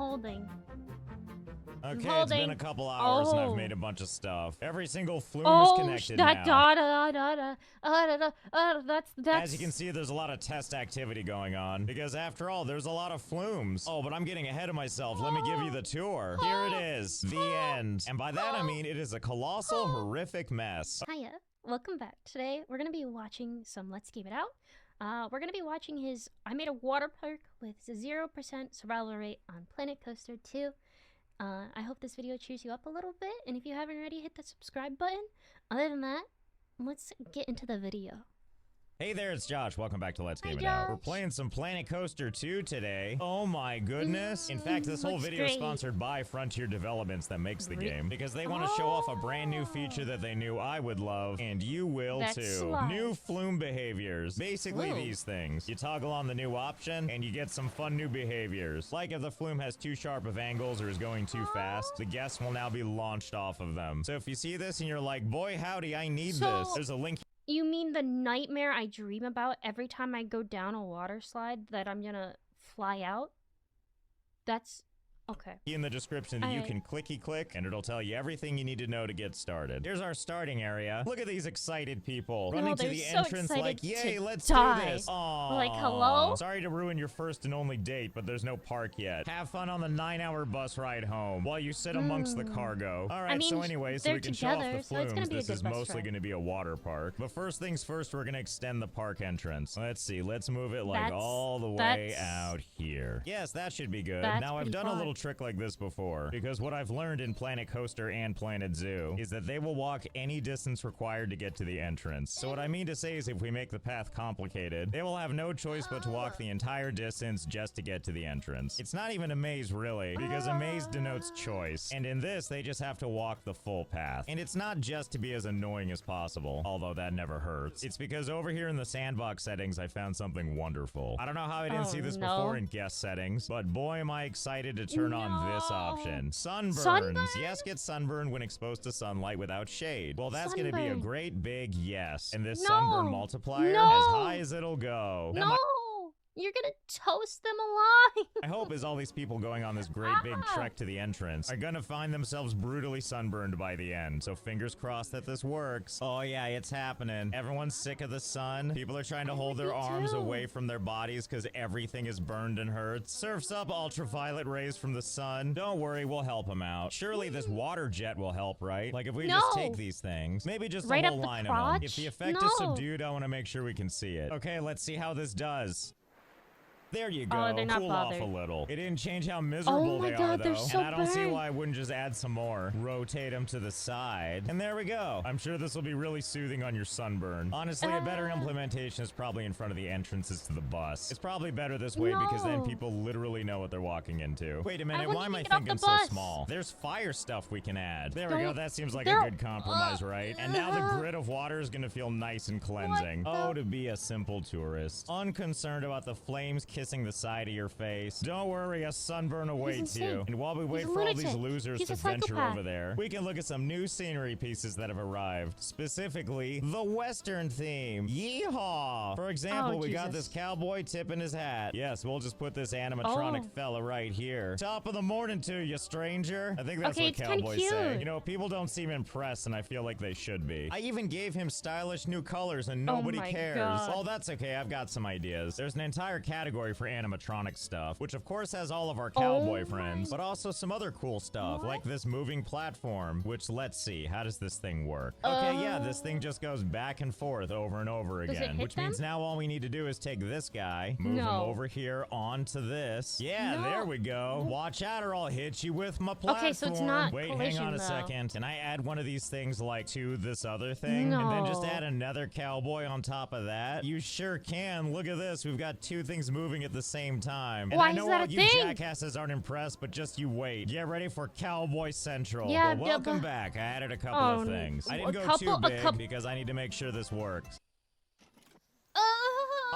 holding. Okay, I'm it's been holding. a couple hours and I've Oh. made a bunch of stuff. Every single flume is Oh, connected that now. that's As you can see, there's a lot of test activity going on, because after all, there's a lot of flumes. Oh, but I'm getting ahead of myself. Let me give you the tour. Here it is, the end. And by that I mean it is a colossal, horrific mess. Hiya, welcome back. Today we're gonna be watching some Let's Game It Out. We're gonna be watching his I made a water park with 0% survival rate on Planet Coaster 2. I hope this video cheers you up a little bit, and if you haven't already, hit that subscribe button. Other than that, let's get into the video. Hey there, it's Josh. Welcome back to Let's Hi, Game It Out. We're Josh. playing some Planet Coaster 2 today. Oh my goodness. In fact, this whole looks video is great. sponsored by Frontier Developments that makes the game, because they want to show off a brand new feature that they knew I would love, and you will That's too. slide. New flume behaviors. Basically Flume. these things. You toggle on the new option, and you get some fun new behaviors. Like if the flume has too sharp of angles or is going too fast, the guests will now be launched off of them. So if you see this and you're like, boy howdy, I need this, there's a link. You mean the nightmare I dream about every time I go down a water slide that I'm gonna fly out? That's okay. In the description that you Alright. can click and it'll tell you everything you need to know to get started. Here's our starting area. Look at these excited people running to they're the so entrance like, excited yay, to let's die. do this. Aww. Like, hello? Sorry to ruin your first and only date, but there's no park yet. Have fun on the 9-hour bus ride home while you sit amongst the cargo. All right, I mean, so anyway, so they're we can show off together, the so it's gonna flumes. be a This good is bus mostly ride. going to be a water park. But first things first, we're going to extend the park entrance. Let's see, let's move it like all the way out here. Yes, that should be good. That's Now, I've pretty done a fun. little trick like this before, because what I've learned in Planet Coaster and Planet Zoo is that they will walk any distance required to get to the entrance. So what I mean to say is if we make the path complicated, they will have no choice but to walk the entire distance just to get to the entrance. It's not even a maze really, because a maze denotes choice. And in this, they just have to walk the full path. And it's not just to be as annoying as possible, although that never hurts. It's because over here in the sandbox settings, I found something wonderful. I don't know how I didn't see this before in guest settings, but boy am I excited to turn on this option. Sunburns. Yes, get sunburned when exposed to sunlight without shade. Well, that's going to be a Sunburn. great big yes. And this No. sunburn multiplier, No. as high as it'll go. Now, No! You're gonna toast them alive! my hope is all these people going on this great big trek to the entrance are gonna find themselves brutally sunburned by the end. So fingers crossed that this works. Oh yeah, it's happening. Everyone's sick of the sun. People are trying to hold their arms away from their bodies because everything is burned and hurts. Surfs up ultraviolet rays from the sun. Don't worry, we'll help them out. Surely this water jet will help, right? Like if we just take these things, maybe just Right a up whole the line of them. crotch? If the effect is subdued, I want to make sure we can see it. Okay, let's see how this does. There you go. Oh, they're not cool bothered. off a little. It didn't change how miserable my they God, are, they're though. so And I don't see burned. why I wouldn't just add some more. Rotate them to the side. And there we go. I'm sure this will be really soothing on your sunburn. Honestly, a better implementation is probably in front of the entrances to the bus. It's probably better this way because then No. people literally know what they're walking into. Wait a minute, wouldn't why am I even get off the thinking so bus. small? There's fire stuff we can add. There we go. Don't- That seems like a they're- good compromise, right? And now the grid of water is gonna feel nice and cleansing. Oh, to be a simple tourist. Unconcerned about the flames kissing the side of your face. Don't worry, a sunburn awaits you. insane. And while we wait He's a for all these lunatic. losers He's to a venture psychopath. over there, we can look at some new scenery pieces that have arrived. Specifically, the Western theme. Yeehaw! For example, Oh, we got Jesus. this cowboy tipping his hat. Yes, we'll just put this animatronic fella right here. Top of the morning to you, stranger. I think that's Okay, what it's kinda cowboys say. cute. You know, people don't seem impressed, and I feel like they should be. I even gave him stylish new colors, and nobody my cares. God. Oh, that's okay. I've got some ideas. There's an entire category for animatronic stuff, which of course has all of our cowboy friends, but also some other cool stuff, like this moving platform, which let's see, how does this thing work? Okay, yeah, this thing just goes back and forth over and over Does it again, hit which means them? now all we need to do is take this guy, move him No. over here onto this. Yeah, No. there we go. Watch out or I'll hit you with my platform. Okay, so it's not Wait, collision, hang on a though. second. Can I add one of these things like to this other thing? And then just No. add another cowboy on top of that? You sure can. Look at this. We've got two things moving at the same time. And Why I is know that all a you thing? jackasses aren't impressed, but just you wait. Get ready for Cowboy Central. Yeah, But yeah, welcome but- back. I added a couple Oh, of things. I a didn't go couple- too a big couple- because I need to make sure this works.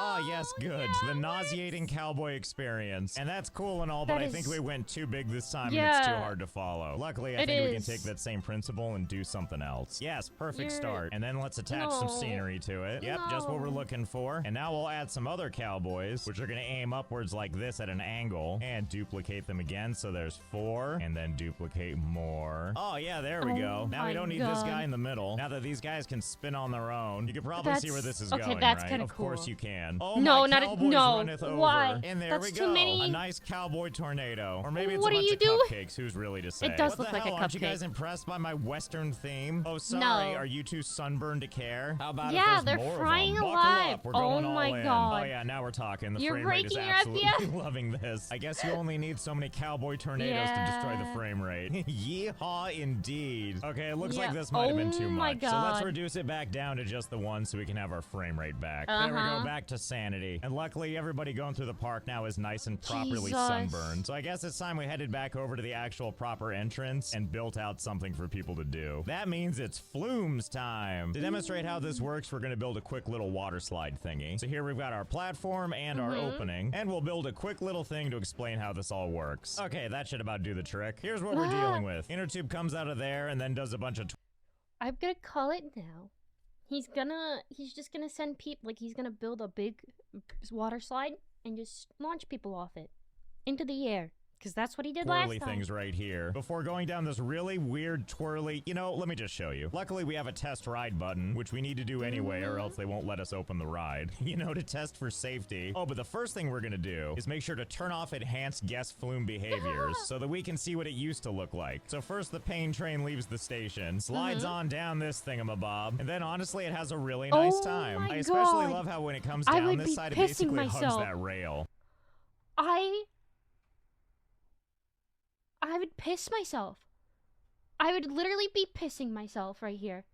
Oh, yes, good. Yeah, The nauseating cowboy experience. And that's cool and all, but I think we went too big this time and it's too hard to follow. Luckily, I think we can take that same principle and do something else. Yes, perfect start. And then let's attach some scenery to it. Yep, just what we're looking for. And now we'll add some other cowboys, which are going to aim upwards like this at an angle and duplicate them again. So there's 4 and then duplicate more. Oh, yeah, there we go. Now we don't need this guy in the middle. Now that these guys can spin on their own, you can probably see where this is going, right? That's kind of cool. Of course you can. Oh, no, my cowboys runneth over. Why? And there That's we go. too many. A nice cowboy tornado. Or maybe it's what a bunch are of you cupcakes. Who's really to say? It does look like a cupcake. Aren't you guys impressed by my Western theme? Oh, sorry. No. Are you too sunburned to care? How about yeah, if there's they're more frying of them? alive. Up. We're going oh all my in. god. Oh yeah, now we're talking. The You're frame rate is breaking your absolutely FPS? loving this. I guess you only need so many cowboy tornadoes to destroy the frame rate. Yeehaw indeed. Okay, it looks like this might have been too much. So let's reduce it back down to just the 1 so we can have our frame rate back. There we go, back to sanity. And luckily everybody going through the park now is nice and properly sunburned. So I guess it's time we headed back over to the actual proper entrance and built out something for people to do. That means it's flumes time. To demonstrate how this works, we're going to build a quick little water slide thingy. So here we've got our platform and our opening, and we'll build a quick little thing to explain how this all works. Okay, that should about do the trick. Here's what we're dealing with. Inner tube comes out of there and then does a bunch of... I'm gonna call it now. He's just gonna send people, like he's gonna build a big water slide and just launch people off it into the air. Because that's what he did last time. Things right here. Before going down this really weird twirly, you know, let me just show you. Luckily, we have a test ride button, which we need to do anyway, or else they won't let us open the ride. You know, to test for safety. Oh, but the first thing we're gonna do is make sure to turn off enhanced guest flume behaviors so that we can see what it used to look like. So first, the pain train leaves the station, slides on down this thingamabob, and then honestly, it has a really nice time. I especially love how when it comes down this side, it basically hugs that rail. I would piss myself. I would literally be pissing myself right here.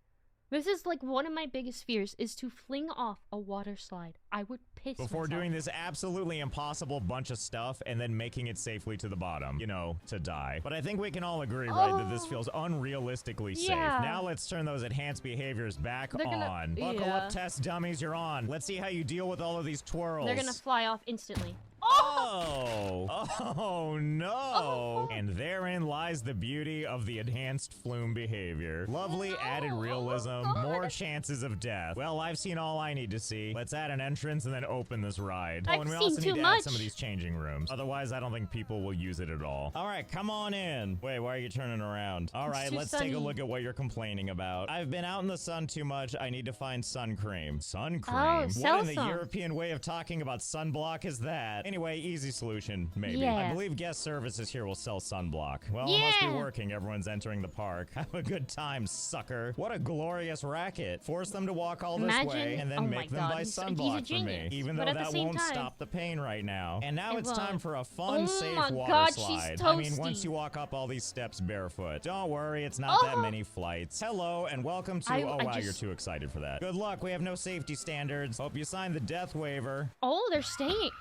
This is like one of my biggest fears is to fling off a water slide. I would piss myself. Before doing this absolutely impossible bunch of stuff and then making it safely to the bottom, you know, to die. But I think we can all agree, right, that this feels unrealistically safe. Now let's turn those enhanced behaviors back on. Buckle up, test dummies, you're on. Let's see how you deal with all of these twirls. They're gonna fly off instantly. Oh no! And therein lies the beauty of the enhanced flume behavior. Lovely added realism, more chances of death. Well, I've seen all I need to see. Let's add an entrance and then open this ride. Oh, and we also need to add some of these changing rooms. Otherwise, I don't think people will use it at all. All right, come on in. Wait, why are you turning around? All right, let's take a look at what you're complaining about. I've been out in the sun too much. I need to find sun cream. Sun cream? What in the European way of talking about sunblock is that? Anyway, easy solution, maybe. I believe guest services here will sell sunblock. Well, it must be working. Everyone's entering the park. Have a good time, sucker. What a glorious racket. Force them to walk all this way and then make them buy sunblock for me. Even though that won't stop the pain right now. And now it's time for a fun, safe water slide. I mean, once you walk up all these steps barefoot. Don't worry, it's not that many flights. Hello, and welcome to... Oh, wow, you're too excited for that. Good luck. We have no safety standards. Hope you signed the death waiver. Oh, they're staying.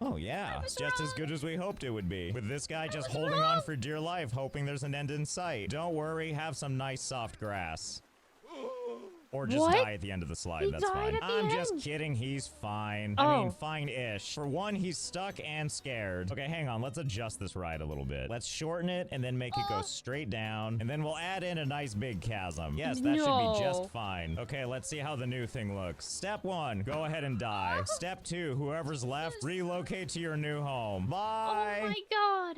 Oh yeah, it's just as good as we hoped it would be. With this guy just holding on for dear life, hoping there's an end in sight. Don't worry, have some nice soft grass. Or just die at the end of the slide, that's fine. I'm just kidding, he's fine. I mean, fine-ish. For one, he's stuck and scared. Okay, hang on, let's adjust this ride a little bit. Let's shorten it and then make it go straight down. And then we'll add in a nice big chasm. Yes, that should be just fine. Okay, let's see how the new thing looks. Step 1, go ahead and die. Step 2, whoever's left, relocate to your new home. Bye! Oh my god!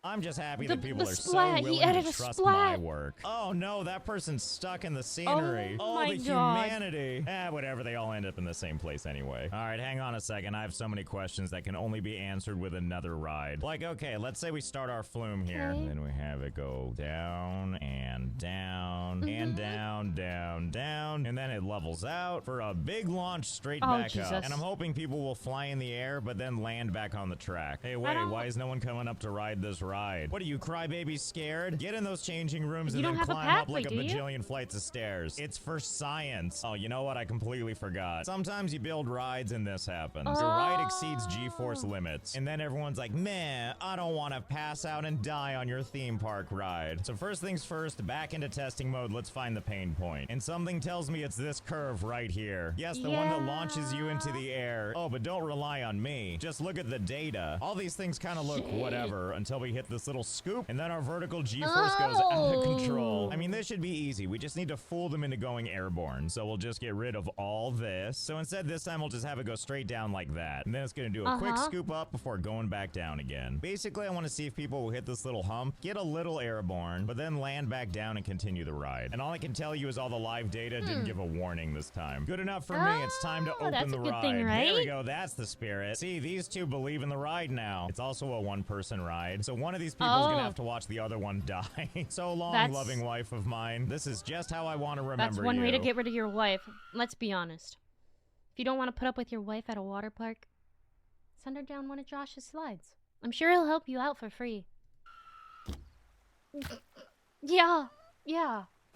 I'm just happy that people are so willing to trust my work. Oh no, that person's stuck in the scenery. Oh, the humanity. Whatever, they all end up in the same place anyway. All right, hang on a second. I have so many questions that can only be answered with another ride. Like, okay, let's say we start our flume here. And then we have it go down and down and down, down, down. And then it levels out for a big launch straight back up. And I'm hoping people will fly in the air, but then land back on the track. Hey, wait, why is no one coming up to ride this ride. What are you, crybabies, scared? Get in those changing rooms You and don't then have a climb up pathway, like a do you? bajillion flights of stairs. It's for science. Oh, you know what? I completely forgot. Sometimes you build rides and this happens. Your ride exceeds G-force limits. And then everyone's like, man, I don't want to pass out and die on your theme park ride. So first things first, back into testing mode, let's find the pain point. And something tells me it's this curve right here. Yes, the one that launches you into the air. Oh, but don't rely on me. Just look at the data. All these things kind of look whatever until we hit this little scoop, and then our vertical G-force goes out of control. I mean, this should be easy. We just need to fool them into going airborne. So we'll just get rid of all this. So instead, this time we'll just have it go straight down like that. And then it's going to do a quick scoop up before going back down again. Basically, I want to see if people will hit this little hump, get a little airborne, but then land back down and continue the ride. And all I can tell you is all the live data didn't give a warning this time. Good enough for me. It's time to open the ride. Thing, right? There we go. That's the spirit. See, these two believe in the ride now. It's also a one-person ride. So one of these people is going to have to watch the other one die. So long, loving wife of mine. This is just how I want to remember you. That's one way to get rid of your wife. Let's be honest. If you don't want to put up with your wife at a water park, send her down one of Josh's slides. I'm sure he'll help you out for free. Yeah.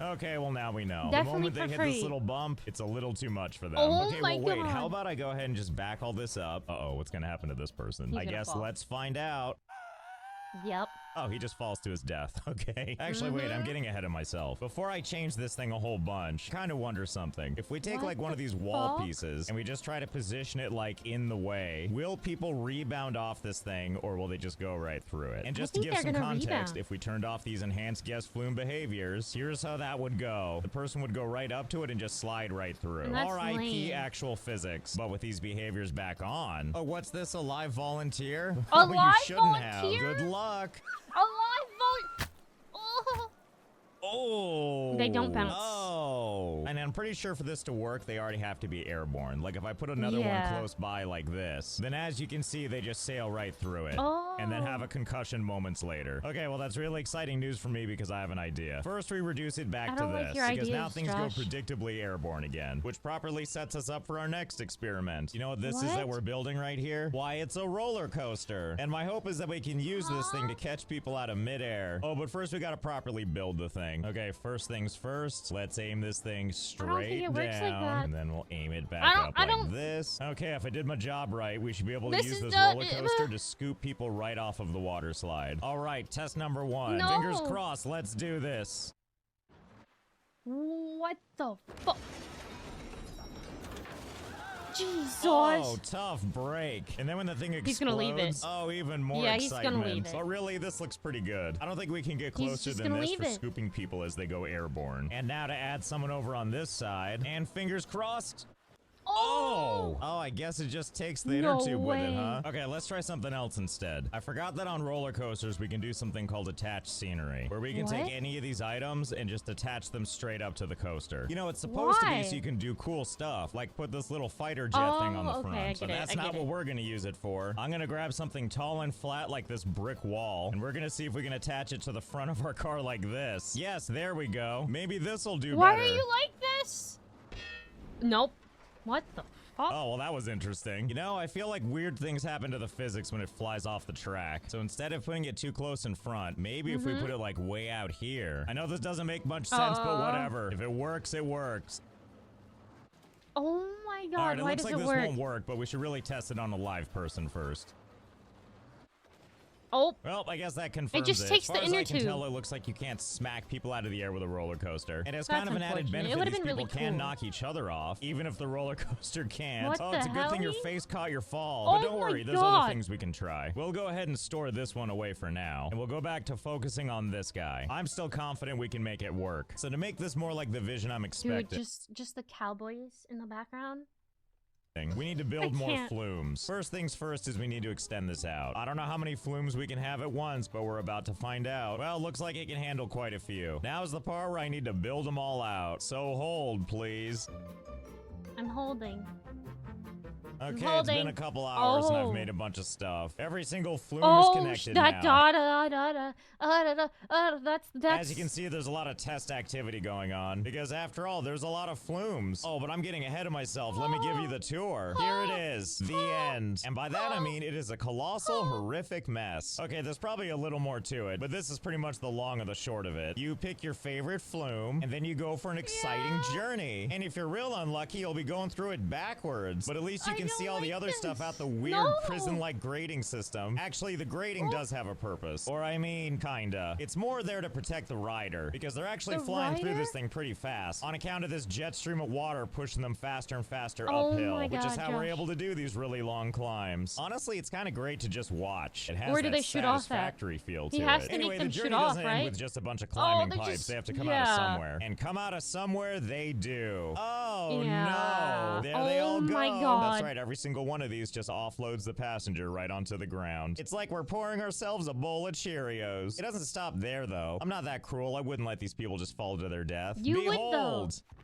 Okay, well now we know. Definitely the moment they for hit free. this little bump, it's a little too much for them. Oh okay, my well wait, God. how about I go ahead and just back all this up? Uh-oh, what's gonna happen to this person? He's I gonna guess fall. let's find out. Yep. Oh, he just falls to his death. Okay. Actually, wait, I'm getting ahead of myself. Before I change this thing a whole bunch, kind of wonder something. If we take What like one the of these wall fuck? pieces and we just try to position it like in the way, will people rebound off this thing or will they just go right through it? And just to think give some they're gonna context, rebound. if we turned off these enhanced guest flume behaviors, here's how that would go. The person would go right up to it and just slide right through. And that's R.I.P. lame. actual physics. But with these behaviors back on. Oh, what's this? A live volunteer? A Oh, you live shouldn't have. volunteer? Good luck. A live vote. Oh. Oh. They don't bounce. Oh. And I'm pretty sure for this to work, they already have to be airborne. Like if I put another one close by like this, then as you can see, they just sail right through it. Oh. And then have a concussion moments later. Okay, well that's really exciting news for me because I have an idea. First, we reduce it back I to don't like this. your Because now ideas, things Josh. go predictably airborne again. Which properly sets us up for our next experiment. You know what this is that What? we're building right here? Why, it's a roller coaster. And my hope is that we can use this thing to catch people out of midair. Oh, but first we gotta properly build the thing. Okay, first things first, let's aim this thing straight it works down, like that. and then we'll aim it back I up don't- like this. Okay, if I did my job right, we should be able to This use is this the- roller coaster to scoop people right off of the water slide. All right, test number one. No. Fingers crossed, let's do this. What the fuck? Jesus. Oh, tough break. And then when the thing explodes, He's gonna leave it. oh, even more Yeah, he's excitement. gonna leave it. But really, this looks pretty good. I don't think we can get He's closer just than gonna this leave for it. scooping people as they go airborne. And now to add someone over on this side, and fingers crossed. Oh! Oh, I guess it just takes the inner No tube with it, way. huh? Okay, let's try something else instead. I forgot that on roller coasters, we can do something called attached scenery, where we can What? take any of these items and just attach them straight up to the coaster. You know, it's supposed to be Why? so you can do cool stuff, like put this little fighter jet thing on the okay, front. I So get it, that's I not get what it. we're gonna use it for. I'm gonna grab something tall and flat like this brick wall, and we're gonna see if we can attach it to the front of our car like this. Yes, there we go. Maybe this'll do Why better. are you like this? Nope. What the fuck? Oh, well, that was interesting. You know, I feel like weird things happen to the physics when it flies off the track. So instead of putting it too close in front, maybe if we put it like way out here. I know this doesn't make much sense, but whatever. If it works, it works. Oh my god, All right, it why looks does like it this work? won't work, but we should really test it on a live person first. Oh, Well, I guess that confirms just takes As far the as inner I can tube. tell, it looks like you can't smack people out of the air with a roller coaster. And as That's kind of an added unfortunate. It benefit, would've these been people really can cool. knock each other off, even if the roller coaster can't. What Oh, the it's a good thing your helly? face caught your fall. Oh But don't my worry, there's God. other things we can try. We'll go ahead and store this one away for now, and we'll go back to focusing on this guy. I'm still confident we can make it work. So to make this more like the vision I'm dude, expecting, just the cowboys in the background. we need to build more can't. flumes. First things first is we need to extend this out. I don't know how many flumes we can have at once, but we're about to find out. Well, looks like it can handle quite a few. Now's the part where I need to build them all out. So hold, please. I'm holding. Okay, it's Holding. been a couple hours and I've Oh. made a bunch of stuff. Every single flume is Oh, connected that now. that's. As you can see, there's a lot of test activity going on, because after all, there's a lot of flumes. Oh, but I'm getting ahead of myself. Let me give you the tour. Here it is, the end. And by that I mean it is a colossal, horrific mess. Okay, there's probably a little more to it, but this is pretty much the long and the short of it. You pick your favorite flume, and then you go for an exciting journey. And if you're real unlucky, you'll be going through it backwards. But at least you can see all the other stuff out the weird prison-like grading system. Actually, the grading does have a purpose. Or I mean, kinda. It's more there to protect the rider, because they're actually flying through this thing pretty fast on account of this jet stream of water pushing them faster and faster uphill, which is how we're able to do these really long climbs. Honestly, it's kind of great to just watch. It has Where do that they shoot off at? satisfactory feel to He has it. to Anyway, make the them journey shoot off, doesn't end right? with just a bunch of climbing they're pipes. just- They have to come out of somewhere. And come out of somewhere they do. Oh no! There they all go. Oh my god. That's right, every single one of these just offloads the passenger right onto the ground. It's like we're pouring ourselves a bowl of Cheerios. It doesn't stop there though. I'm not that cruel. I wouldn't let these people just fall to their death. You would, Behold! though.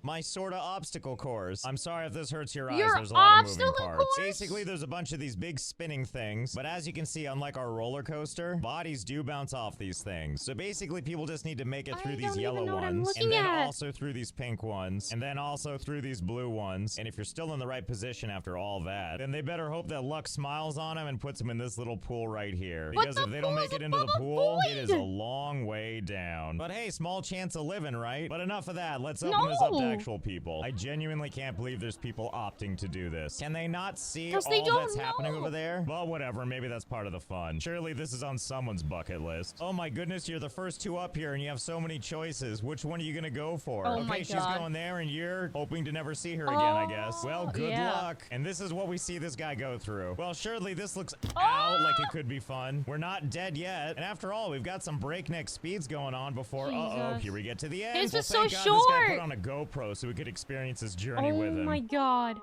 My sorta obstacle course. I'm sorry if this hurts your eyes. Your There's a lot of moving obstacle parts. course? Basically, there's a bunch of these big spinning things, but as you can see, unlike our roller coaster, bodies do bounce off these things. So basically, people just need to make it through these yellow ones, and then also through these pink ones, and then also through these blue ones. And if you're still in the right position after all that, then they better hope that luck smiles on them and puts them in this little pool right here. Because if they don't make it into the pool, it is a long way down. But hey, small chance of living, right? But enough of that. Let's open this up to actual people. I genuinely can't believe there's people opting to do this. Can they not see all that's happening over there? Well, whatever. Maybe that's part of the fun. Surely this is on someone's bucket list. Oh my goodness, you're the first two up here and you have so many choices. Which one are you gonna go for? Okay, she's going there and you're hoping to never see her again, I guess. Well, good luck. And this is what we see this guy go through. Well, surely this looks out like it could be fun. We're not dead yet. And after all, we've got some breakneck speeds going on before, here we get to the end. This well, is so thank God short. this guy put on a GoPro so we could experience this journey with him. Oh my god.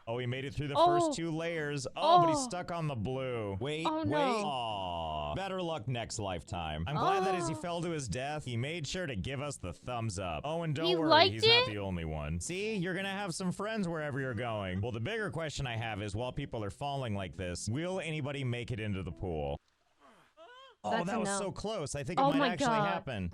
Oh, he made it through the first two layers. But he's stuck on the blue. Wait, wait. Aw. Better luck next lifetime. I'm glad that as he fell to his death, he made sure to give us the thumbs up. Oh, and don't worry, he's not the only one. See, you're gonna have some friends wherever you're going. Well, the bigger question I have is, while people are falling like this, will anybody make it into the pool? Oh, that was so close. I think it might actually happen.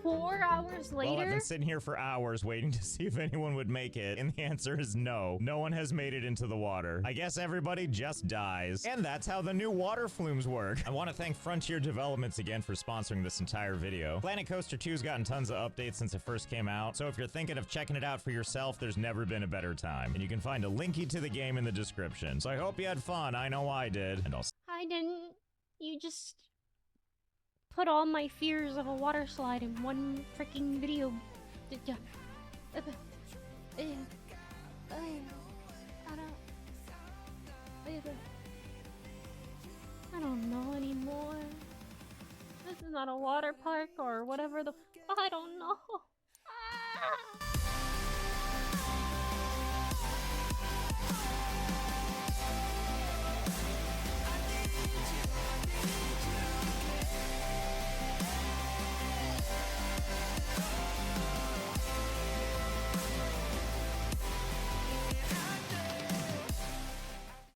4 hours later? Well, I've been sitting here for hours waiting to see if anyone would make it, and the answer is no. No one has made it into the water. I guess everybody just dies. And that's how the new water flumes work. I want to thank Frontier Developments again for sponsoring this entire video. Planet Coaster 2's gotten tons of updates since it first came out, so if you're thinking of checking it out for yourself, there's never been a better time. And you can find a linky to the game in the description. So I hope you had fun. I know I did. And I didn't. You just put all my fears of a water slide in one freaking video. I don't know anymore. This is not a water park or whatever the I don't know.